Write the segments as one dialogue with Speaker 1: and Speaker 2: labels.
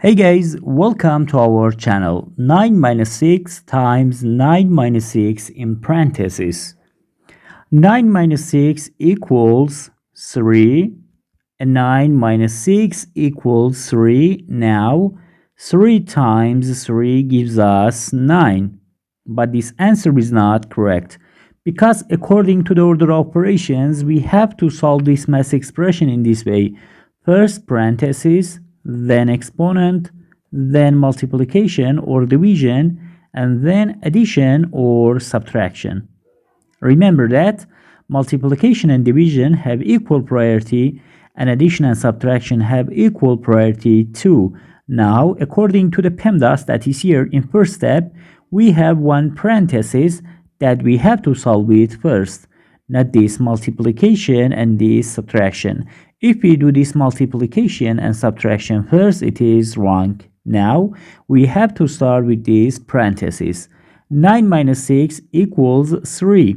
Speaker 1: Hey guys, welcome to our channel. 9 minus 6 times 9 minus 6 in parentheses. 9 minus 6 equals 3 and 9 minus 6 equals 3. Now 3 times 3 gives us 9. But this answer is not correct because according to the order of operations we have to solve this math expression in this way. First parentheses, then exponent, then multiplication or division, and then addition or subtraction. Remember that multiplication and division have equal priority and addition and subtraction have equal priority too. Now, according to the PEMDAS that is here in first step, we have one parenthesis that we have to solve it first, not this multiplication and this subtraction. If we do this multiplication and subtraction first, it is wrong. Now, we have to start with this parenthesis. 9 minus 6 equals 3.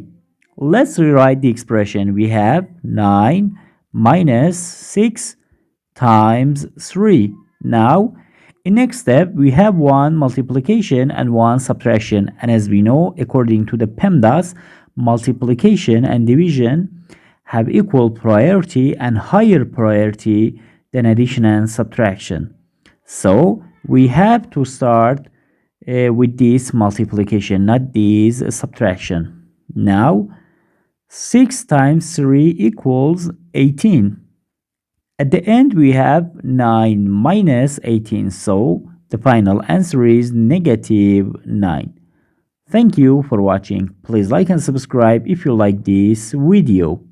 Speaker 1: Let's rewrite the expression. We have 9 minus 6 times 3. Now, in next step, we have one multiplication and one subtraction. And as we know, according to the PEMDAS, multiplication and division have equal priority and higher priority than addition and subtraction. So we have to start with this multiplication, not this subtraction. Now 6 times 3 equals 18. At the end we have 9 minus 18, so the final answer is negative 9. Thank you for watching. Please like and subscribe if you like this video.